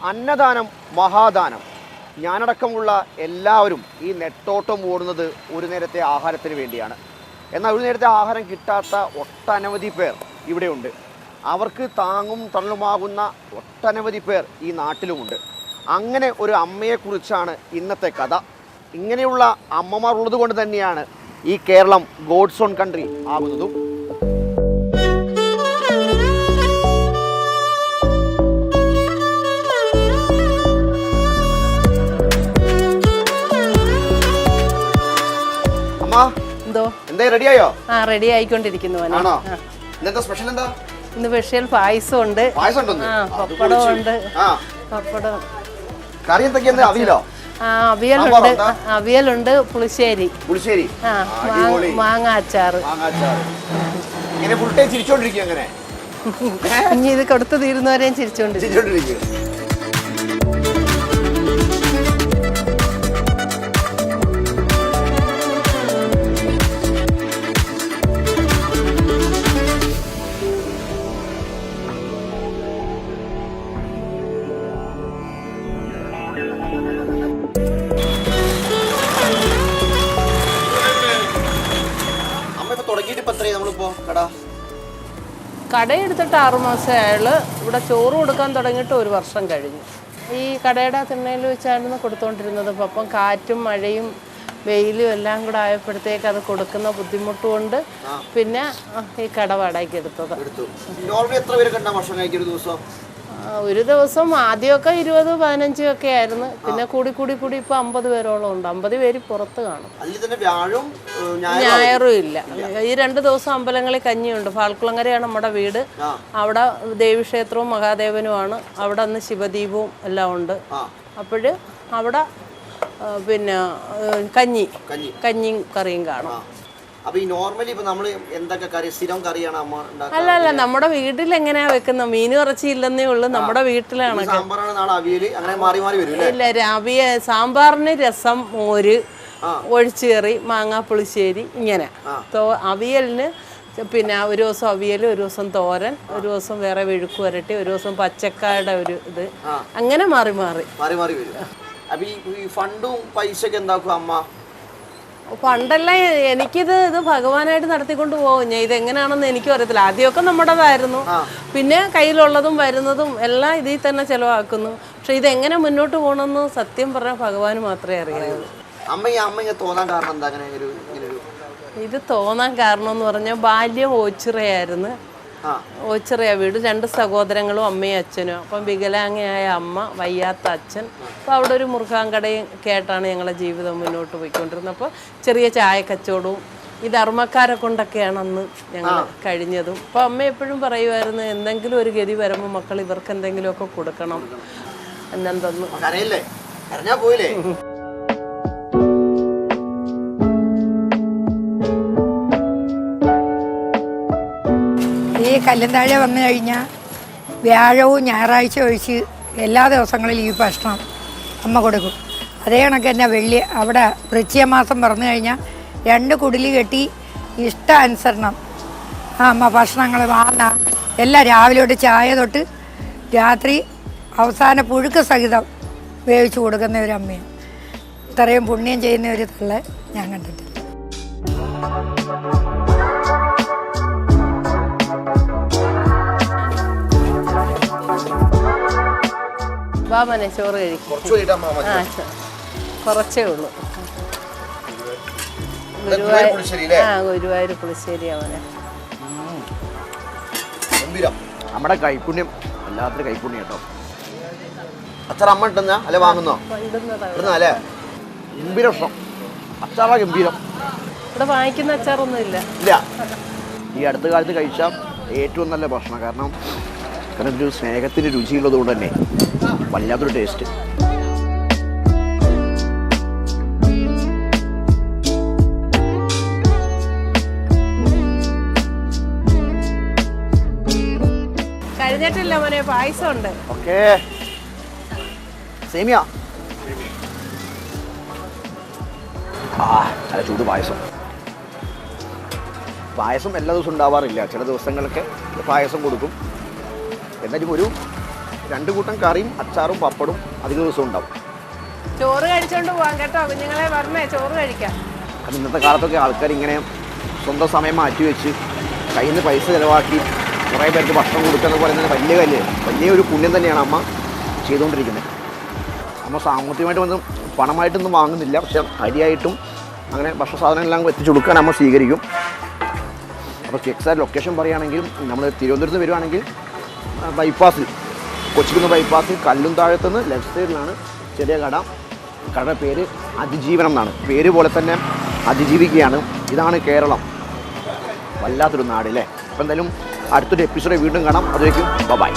അന്നദാനം മഹാദാനം. ഞാനടക്കമുള്ള എല്ലാവരും ഈ നെട്ടോട്ടം ഓടുന്നത് ഒരു നേരത്തെ ആഹാരത്തിന് വേണ്ടിയാണ്. എന്നാൽ ഒരു നേരത്തെ ആഹാരം കിട്ടാത്ത ഒട്ടനവധി പേർ ഇവിടെയുണ്ട്. അവർക്ക് താങ്ങും തണലുമാകുന്ന ഒട്ടനവധി പേർ ഈ നാട്ടിലുമുണ്ട്. അങ്ങനെ ഒരു അമ്മയെക്കുറിച്ചാണ് ഇന്നത്തെ കഥ. ഇങ്ങനെയുള്ള അമ്മമാർ ഉള്ളത് കൊണ്ട് തന്നെയാണ് ഈ കേരളം ഗോഡ്സ് ഓൺ കൺട്രി ആകുന്നതും. എന്തോ റെഡിയായോ? റെഡി ആയിക്കൊണ്ടിരിക്കുന്നു. സ്പെഷ്യൽ എന്താ? ഇന്ന് സ്പെഷ്യൽ പായസം ഉണ്ട്, പപ്പടം ഉണ്ട്. പപ്പടം കറി എന്തൊക്കെയാ? അവിയലോ? അവിയലുണ്ട്, അവിയലുണ്ട്, പുളിശ്ശേരി, മാങ്ങ അച്ചാറ്. ഇനി ഇത് കൊടുത്തു തീരുന്നവരെയും ചിരിച്ചോണ്ടിരിക്കും. കടയെടുത്തിട്ട് 6 മാസം അയാൾ ഇവിടെ ചോറ് കൊടുക്കാൻ തുടങ്ങിയിട്ട് 1 വർഷം കഴിഞ്ഞു. ഈ കടയുടെ തിണ്ണയിൽ വെച്ചായിരുന്നു കൊടുത്തുകൊണ്ടിരുന്നത്. അപ്പം കാറ്റും മഴയും വെയിലും എല്ലാം കൂടെ ആയപ്പോഴത്തേക്ക് അത് കൊടുക്കുന്ന ബുദ്ധിമുട്ട് കൊണ്ട് പിന്നെ ഈ കട വാടകയ്ക്ക് എടുത്തത്. ഒരു ദിവസം ആദ്യമൊക്കെ 20-15 ഒക്കെ ആയിരുന്നു. പിന്നെ കൂടി ഇപ്പൊ 50 പേരോളം ഉണ്ട്. 50 പേര് പുറത്ത് കാണും. ഞായറും ഇല്ല. ഈ 2 ദിവസം അമ്പലങ്ങളിൽ കഞ്ഞിയുണ്ട്. ഫാൽക്കുളങ്ങരയാണ് നമ്മുടെ വീട്. അവിടെ ദേവീക്ഷേത്രവും മഹാദേവനുമാണ്. അവിടെ അന്ന് ശിവദീപവും എല്ലാം ഉണ്ട്. അപ്പോഴ് അവിടെ പിന്നെ കഞ്ഞിയും കറിയും കാണും. അല്ല നമ്മുടെ വീട്ടിൽ എങ്ങനെയാ വെക്കുന്ന മീനും ഇറച്ചി ഇല്ലെന്നേ ഉള്ളു. നമ്മുടെ വീട്ടിലാണ്. ഇല്ല, സാമ്പാറിന് രസം, മോര്, ഒഴിച്ചുകറി, മാങ്ങാ പുളിശ്ശേരി, ഇങ്ങനെ. അവിയലിന് പിന്നെ ഒരു ദിവസം അവിയൽ, ഒരു ദിവസം തോരൻ, ഒരു ദിവസം വേറെ വെഴുക്ക് വരട്ടി, ഒരു ദിവസം പച്ചക്കായുടെ ഒരു ഇത്, അങ്ങനെ മാറി ഫണ്ടും പൈസക്ക് എന്താക്കും അമ്മ? പണ്ടെല്ലാം ഇത് ഭഗവാനായിട്ട് നടത്തിക്കൊണ്ട് പോകും. ഞാൻ ഇതെങ്ങനെയാണെന്ന് എനിക്കും അറിയത്തില്ല. ആദ്യമൊക്കെ നമ്മുടേതായിരുന്നു. പിന്നെ കയ്യിലുള്ളതും വരുന്നതും എല്ലാം ഇതിൽ തന്നെ ചെലവാക്കുന്നു. പക്ഷെ ഇതെങ്ങനെ മുന്നോട്ട് പോകണമെന്ന് സത്യം പറഞ്ഞാൽ ഭഗവാന് മാത്രമേ അറിയാവൂ. ഇത് തോന്നാൻ കാരണം എന്ന് പറഞ്ഞാൽ ബാല്യം ഓച്ചിറയായിരുന്നു. ഓച്ചിറയാ വീട്. 2 സഹോദരങ്ങളും അമ്മയും അച്ഛനും. അപ്പം വികലാംഗയായ അമ്മ, വയ്യാത്ത അച്ഛൻ. അപ്പോൾ അവിടെ ഒരു മുറുകാൻകടയും കേട്ടാണ് ഞങ്ങളുടെ ജീവിതം മുന്നോട്ട് പോയിക്കൊണ്ടിരുന്നത്. അപ്പോൾ ചെറിയ ചായ കച്ചവടവും ഈ ധർമ്മക്കാരെ കൊണ്ടൊക്കെയാണ് അന്ന് ഞങ്ങൾ കഴിഞ്ഞതും. അപ്പോൾ അമ്മ എപ്പോഴും പറയുമായിരുന്നു, എന്തെങ്കിലും ഒരു ഗതി വരുമ്പോൾ മക്കൾ ഇവർക്ക് എന്തെങ്കിലുമൊക്കെ കൊടുക്കണം എന്നെന്തെന്ന്. ഈ കല്ലുംതാഴെ വന്നു കഴിഞ്ഞാൽ വ്യാഴവും ഞായറാഴ്ച ഒഴിച്ച് എല്ലാ ദിവസങ്ങളിലും ഈ ഭക്ഷണം അമ്മ കൊടുക്കും. അതേ കണക്ക് തന്നെ അവിടെ വൃശ്ചിക മാസം പറഞ്ഞു കഴിഞ്ഞാൽ 2 കുടില് കെട്ടി ഇഷ്ടാനുസരണം അമ്മ ഭക്ഷണങ്ങൾ എല്ലാം രാവിലെ തൊട്ട് ചായ തൊട്ട് രാത്രി അവസാന പുഴുക്ക് സഹിതം വേവിച്ച് കൊടുക്കുന്ന ഒരു അമ്മയാണ്. ഇത്രയും പുണ്യം ചെയ്യുന്ന ഒരു തള്ളെ ഞാൻ കണ്ടിട്ടില്ല. ബാബനെ ചോറ് കഴിക്കും. കുറച്ചേ ഉള്ളൂ. ഗുരുവായൂർ പുളിശ്ശേരി അവനെ. നമ്മുടെ കൈപുണ്യം എല്ലാത്തിനും കൈപുണ്യം കേട്ടോ. അച്ചാർ അമ്മ ഇട്ടുന്ന അല്ലെ വാങ്ങുന്നോ? അല്ലേ ഗംഭീരം. അച്ചാറാ ഗംഭീരം. ഇവിടെ വാങ്ങിക്കുന്ന അച്ചാറൊന്നും ഇല്ല. ഈ അടുത്ത കാലത്ത് കഴിച്ചാൽ ഏറ്റവും നല്ല ഭക്ഷണം. കാരണം ഒരു സ്നേഹത്തിന് രുചിയുള്ളത് കൊണ്ട് തന്നെ വല്ലാത്തൊരു ടേസ്റ്റ്. കഴിഞ്ഞിട്ടില്ല മോനെ, പായസം ഉണ്ട്. ഓക്കേ, സേമിയ. നല്ല ചൂട് പായസം. പായസം എല്ലാ ദിവസവും ഉണ്ടാവാറില്ല. ചില ദിവസങ്ങളൊക്കെ പായസം കൊടുക്കും. എന്നാലും ഒരു 2 കൂട്ടം കറിയും അച്ചാറും പപ്പടും അധിക ദിവസവും ഉണ്ടാവും. ചോറ് കഴിച്ചോണ്ട് പോവാം കേട്ടോ, കുഞ്ഞുങ്ങളെ പറഞ്ഞേ ചോറ് കഴിക്കാം. കാരണം ഇന്നത്തെ കാലത്തൊക്കെ ആൾക്കാർ ഇങ്ങനെ സ്വന്തം സമയം മാറ്റി വെച്ച് കയ്യിൽ നിന്ന് പൈസ ചിലവാക്കി കുറേ പേർക്ക് ഭക്ഷണം കൊടുക്കുക എന്ന് പറയുന്നത് വലിയൊരു പുണ്യം തന്നെയാണ് അമ്മ ചെയ്തുകൊണ്ടിരിക്കുന്നത്. അമ്മ സാമ്പത്തികമായിട്ട് വന്ന് പണമായിട്ടൊന്നും വാങ്ങുന്നില്ല, പക്ഷെ അരിയായിട്ടും അങ്ങനെ ഭക്ഷണ സാധനങ്ങളെല്ലാം എത്തിച്ചു കൊടുക്കാൻ അമ്മ സ്വീകരിക്കും. അപ്പോൾ എക്സാക്ട് ലൊക്കേഷൻ പറയുകയാണെങ്കിൽ നമ്മൾ തിരുവനന്തപുരത്ത് വരുവാണെങ്കിൽ ബൈപ്പാസിൽ, കൊച്ചിക്കുന്ന് ബൈപ്പാസിൽ കല്ലുംതാഴത്തുനിന്ന് ലെഫ്റ്റ് സൈഡിലാണ് ചെറിയ കട. കടയുടെ പേര് അതിജീവനം എന്നാണ്. പേര് പോലെ തന്നെ അതിജീവിക്കുകയാണ്. ഇതാണ് കേരളം, വല്ലാത്തൊരു നാട് അല്ലേ. അപ്പോൾ എന്തായാലും അടുത്തൊരു എപ്പിസോഡ് വീണ്ടും കാണാം. അതിലേക്കും ബൈ.